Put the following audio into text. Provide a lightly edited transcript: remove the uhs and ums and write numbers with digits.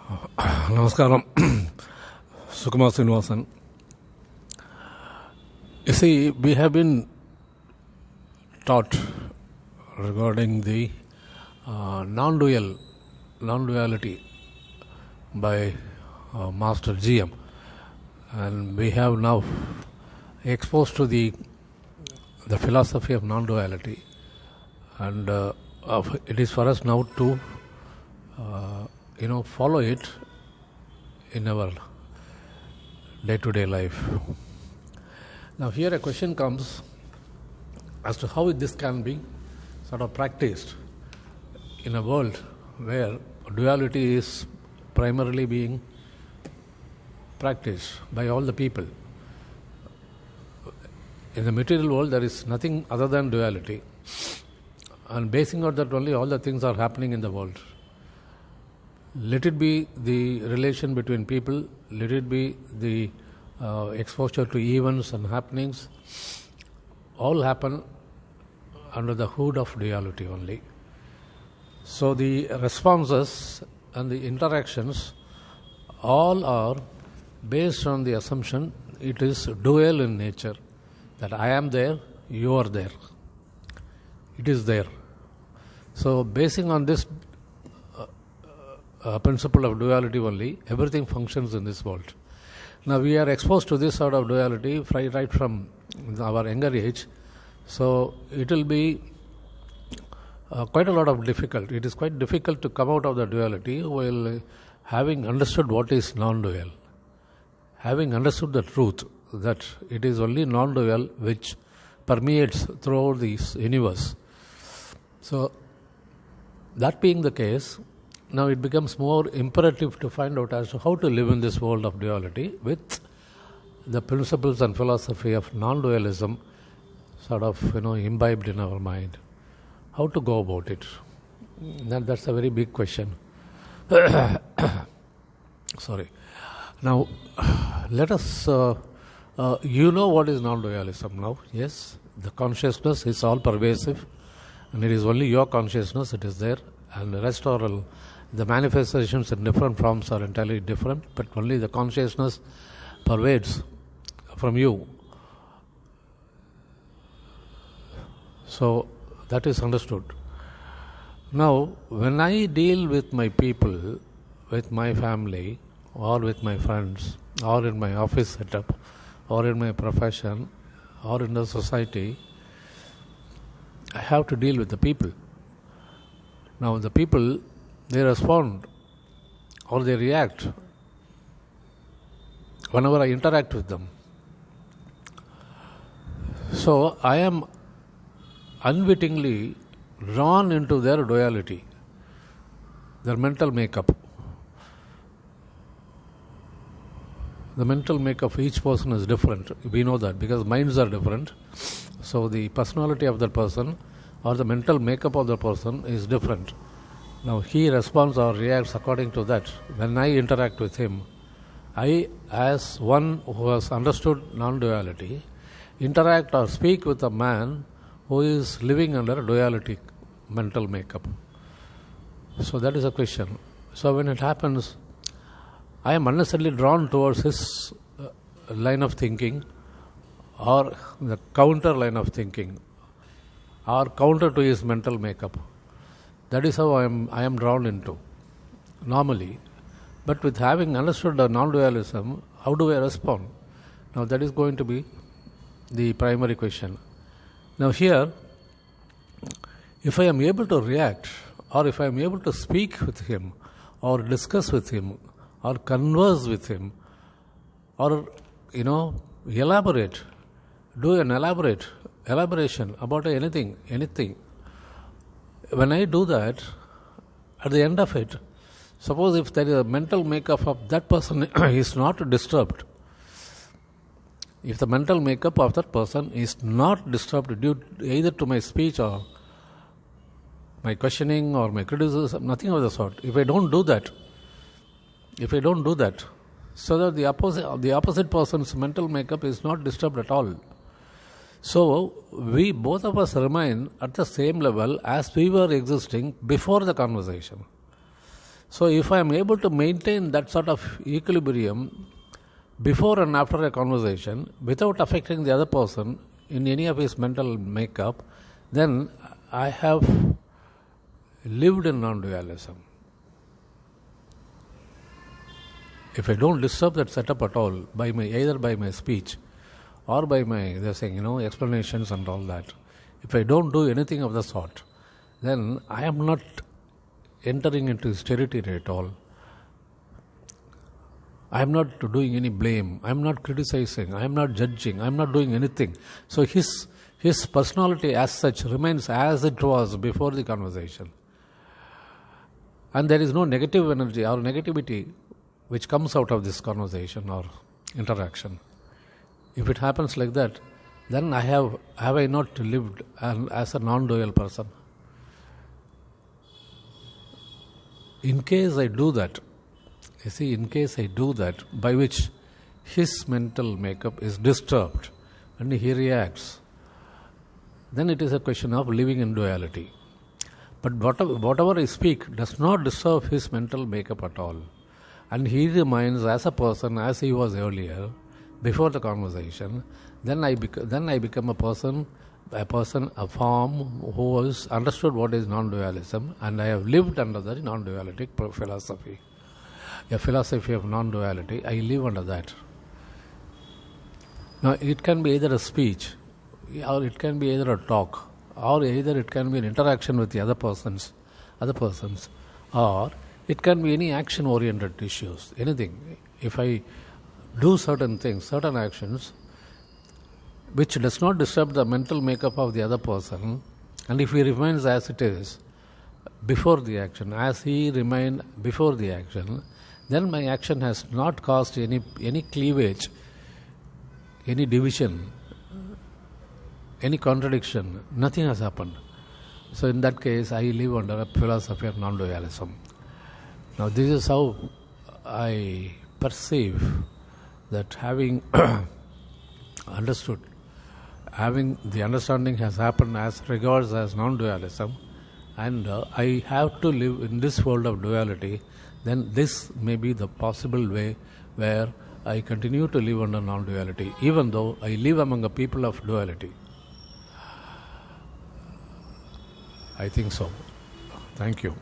Namaskaram, Sukumar Srinivasan. You see, we have been taught regarding the non-duality by Master GM, and we have now exposed to the philosophy of non-duality, and it is for us now to follow it in our day-to-day life. Now here a question comes as to how this can be sort of practiced in a world where duality is primarily being practiced by all the people. In the material world there is nothing other than duality, and basing on that only all the things are happening in the world. Let it be the relation between people, let it be the exposure to events and happenings, all happen under the hood of duality only. So the responses and the interactions all are based on the assumption it is dual in nature, that I am there, you are there. It is there. So basing on this principle of duality only, everything functions in this world. Now we are exposed to this sort of duality right from our younger age, so it will be quite a lot of difficult. It is quite difficult to come out of the duality while having understood what is non-dual, having understood the truth that it is only non-dual which permeates throughout this universe. So that being the case, now it becomes more imperative to find out as to how to live in this world of duality with the principles and philosophy of non-dualism sort of imbibed in our mind. How to go about it? That's a very big question. Sorry. Now, let us, you know what is non-dualism now, yes? The consciousness is all pervasive, and it is only your consciousness, it is there, and the rest are all. The manifestations in different forms are entirely different, but only the consciousness pervades from you. So that is understood. Now, when I deal with my people, with my family, or with my friends, or in my office setup, or in my profession, or in the society, I have to deal with the people. Now, the people, they respond or they react whenever I interact with them. So I am unwittingly drawn into their duality, their mental makeup. The mental makeup of each person is different. We know that because minds are different. So the personality of that person or the mental makeup of the person is different. Now he responds or reacts according to that. When I interact with him, I, as one who has understood non-duality, interact or speak with a man who is living under duality mental makeup. So that is a question. So when it happens, I am unnecessarily drawn towards his line of thinking or the counter line of thinking or counter to his mental makeup. That is how I am drawn into, normally. But with having understood the non-dualism, how do I respond? Now that is going to be the primary question. Now here, if I am able to react, or if I am able to speak with him, or discuss with him, or converse with him, or elaborate, do an elaboration about anything. When I do that, at the end of it, suppose if there is a mental makeup of that person is not disturbed, if the mental makeup of that person is not disturbed due either to my speech or my questioning or my criticism, nothing of the sort, if I don't do that, so that the opposite person's mental makeup is not disturbed at all, So we both of us remain at the same level as we were existing before the conversation. So if I am able to maintain that sort of equilibrium before and after a conversation without affecting the other person in any of his mental makeup, then I have lived in non-dualism. If I don't disturb that setup at all, either by my speech or by my, they're saying, explanations and all that, if I don't do anything of the sort, then I am not entering into his territory at all. I am not doing any blame. I am not criticizing. I am not judging. I am not doing anything. So his personality as such remains as it was before the conversation. And there is no negative energy or negativity which comes out of this conversation or interaction. If it happens like that, then have I not lived as a non-dual person? In case I do that, by which his mental makeup is disturbed and he reacts, then it is a question of living in duality. But whatever I speak does not disturb his mental makeup at all. And he remains as a person as he was earlier, before the conversation. Then I become a form who has understood what is non-dualism, and I have lived under the non-dualistic philosophy. A philosophy of non-duality, I live under that. Now, it can be either a speech, or it can be either a talk, or either it can be an interaction with the other persons, or it can be any action-oriented issues, anything. If I do certain things, certain actions, which does not disturb the mental makeup of the other person, and if he remains as it is before the action, as he remained before the action, then my action has not caused any cleavage, any division, any contradiction. Nothing has happened. So in that case, I live under a philosophy of non-dualism. Now this is how I perceive that having having the understanding has happened as regards as non-dualism, and I have to live in this world of duality, then this may be the possible way where I continue to live under non-duality, even though I live among a people of duality. I think so. Thank you.